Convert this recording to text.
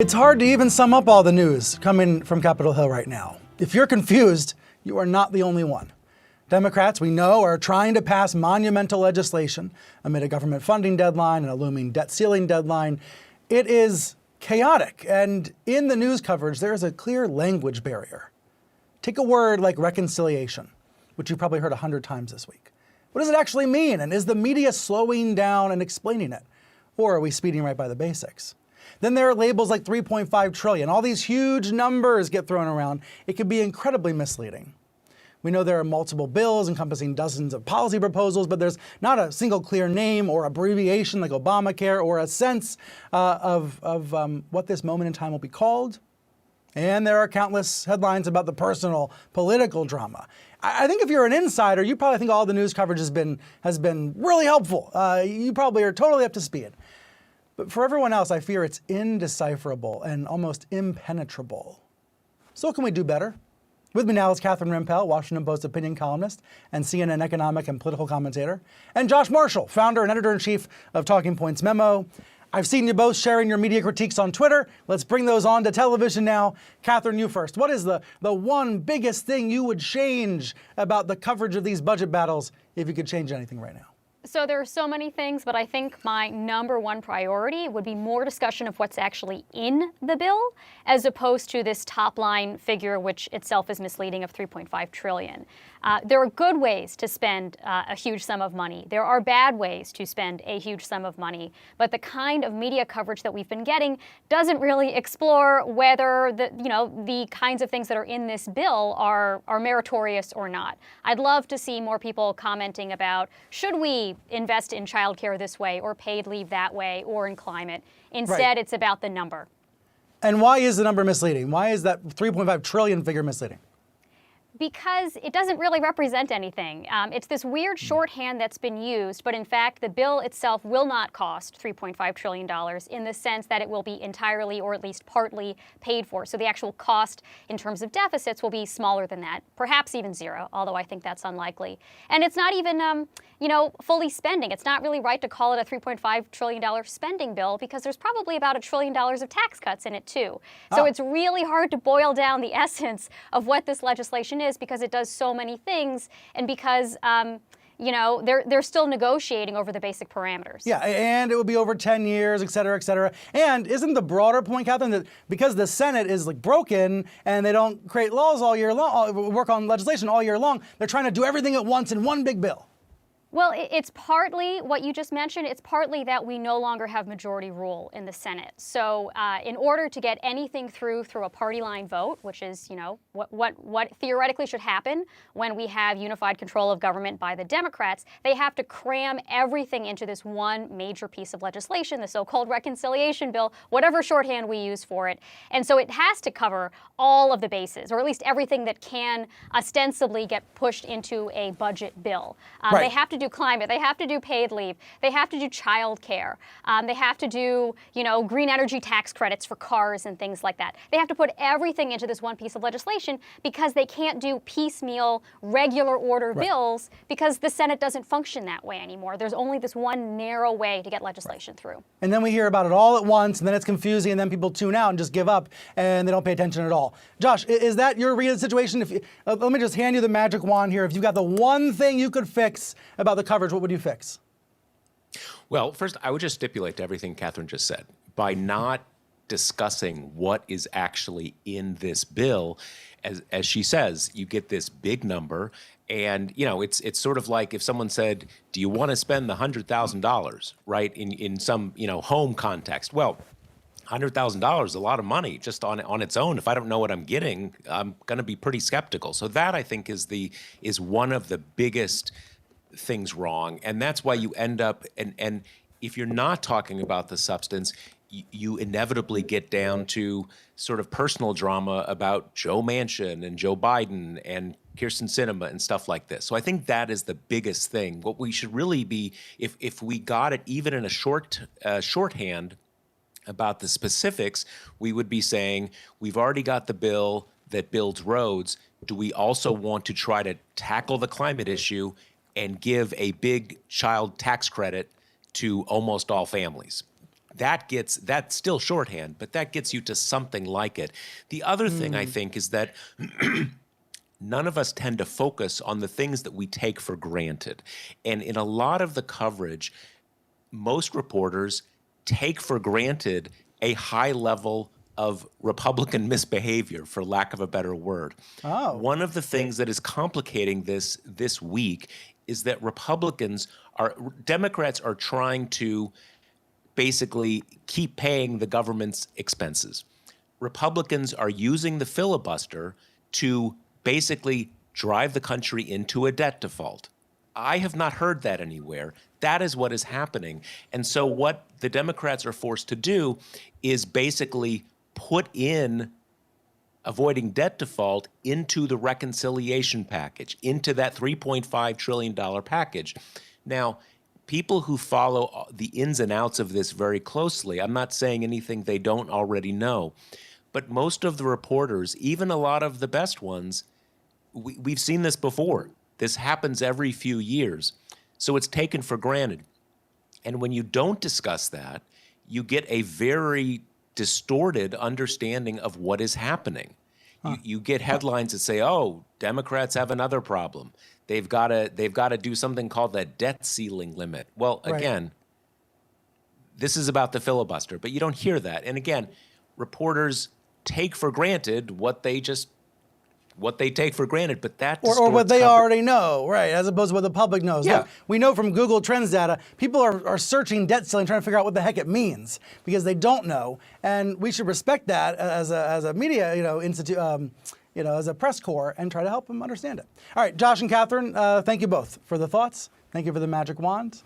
It's hard to even sum up all the news coming from Capitol Hill right now. If you're confused, you are not the only one. Democrats, we know, are trying to pass monumental legislation amid a government funding deadline and a looming debt ceiling deadline. It is chaotic, and in the news coverage, there is a clear language barrier. Take a word like reconciliation, which you've probably heard 100 times this week. What does it actually mean, and is the media slowing down and explaining it? Or are we speeding right by the basics? Then there are labels like 3.5 trillion. All these huge numbers get thrown around. It can be incredibly misleading. We know there are multiple bills encompassing dozens of policy proposals, but there's not a single clear name or abbreviation like Obamacare or a sense of what this moment in time will be called. And there are countless headlines about the personal, political drama. I think if you're an insider, you probably think all the news coverage has been really helpful. You probably are totally up to speed. But for everyone else, I fear it's indecipherable and almost impenetrable. So what can we do better? With me now is Catherine Rampell, Washington Post opinion columnist and CNN economic and political commentator, and Josh Marshall, founder and editor-in-chief of Talking Points Memo. I've seen you both sharing your media critiques on Twitter. Let's bring those on to television now. Catherine, you first. What is the one biggest thing you would change about the coverage of these budget battles if you could change anything right now? So there are so many things, but I think my number one priority would be more discussion of what's actually in the bill, as opposed to this top line figure, which itself is misleading, of 3.5 trillion. There are good ways to spend a huge sum of money. There are bad ways to spend a huge sum of money. But the kind of media coverage that we've been getting doesn't really explore whether the kinds of things that are in this bill are meritorious or not. I'd love to see more people commenting about, should we invest in childcare this way or paid leave that way or in climate? Instead, right. It's about the number. And why is the number misleading? Why is that 3.5 trillion figure misleading? Because it doesn't really represent anything. It's this weird shorthand that's been used, but in fact, the bill itself will not cost $3.5 trillion in the sense that it will be entirely or at least partly paid for. So the actual cost in terms of deficits will be smaller than that, perhaps even zero, although I think that's unlikely. And it's not even, fully spending. It's not really right to call it a $3.5 trillion spending bill because there's probably about $1 trillion of tax cuts in it too. So it's really hard to boil down the essence of what this legislation is, because it does so many things, and because they're still negotiating over the basic parameters. Yeah, and it will be over 10 years, et cetera, et cetera. And isn't the broader point, Catherine, that because the Senate is broken and they don't create laws all year long, work on legislation all year long, they're trying to do everything at once in one big bill? Well, it's partly what you just mentioned. It's partly that we no longer have majority rule in the Senate. So in order to get anything through a party line vote, which is, what theoretically should happen when we have unified control of government by the Democrats, they have to cram everything into this one major piece of legislation, the so-called reconciliation bill, whatever shorthand we use for it. And so it has to cover all of the bases, or at least everything that can ostensibly get pushed into a budget bill. Right. They have to do climate, they have to do paid leave, they have to do child care, they have to do, green energy tax credits for cars and things like that. They have to put everything into this one piece of legislation because they can't do piecemeal, regular order bills because the Senate doesn't function that way anymore. There's only this one narrow way to get legislation through. And then we hear about it all at once, and then it's confusing, and then people tune out and just give up, and they don't pay attention at all. Josh, is that your real situation? Let me just hand you the magic wand here. If you got the one thing you could fix about the coverage, what would you fix? Well, first, I would just stipulate to everything Catherine just said. By not discussing what is actually in this bill, as she says, you get this big number. And, it's sort of like if someone said, do you want to spend the $100,000, right, in some, home context? Well, $100,000 is a lot of money just on its own. If I don't know what I'm getting, I'm going to be pretty skeptical. So that, I think, is one of the biggest things wrong. And that's why you end up, and if you're not talking about the substance, you inevitably get down to sort of personal drama about Joe Manchin and Joe Biden and Kyrsten Sinema and stuff like this. So I think that is the biggest thing. What we should really be, if we got it even in a shorthand about the specifics, we would be saying, we've already got the bill that builds roads. Do we also want to try to tackle the climate issue and give a big child tax credit to almost all families? that's still shorthand, but that gets you to something like it. The other thing I think is that none of us tend to focus on the things that we take for granted. And in a lot of the coverage, most reporters take for granted a high level of Republican misbehavior, for lack of a better word. Oh. One of the things that is complicating this week is that Democrats are trying to basically keep paying the government's expenses. Republicans are using the filibuster to basically drive the country into a debt default. I have not heard that anywhere. That is what is happening. And so what the Democrats are forced to do is basically put in avoiding debt default into the reconciliation package, into that $3.5 trillion package. Now, people who follow the ins and outs of this very closely, I'm not saying anything they don't already know, but most of the reporters, even a lot of the best ones, we've seen this before. This happens every few years. So it's taken for granted. And when you don't discuss that, you get a very distorted understanding of what is happening. You get headlines that say, "Oh, Democrats have another problem. They've got to do something called the debt ceiling limit." Well, again, this is about the filibuster, but you don't hear that. And again, reporters take for granted what they take for granted, but that or what they already know, right? As opposed to what the public knows. Yeah. Look, we know from Google Trends data, people are searching debt ceiling, trying to figure out what the heck it means because they don't know, and we should respect that as a media, institute, as a press corps, and try to help them understand it. All right, Josh and Catherine, thank you both for the thoughts. Thank you for the magic wand.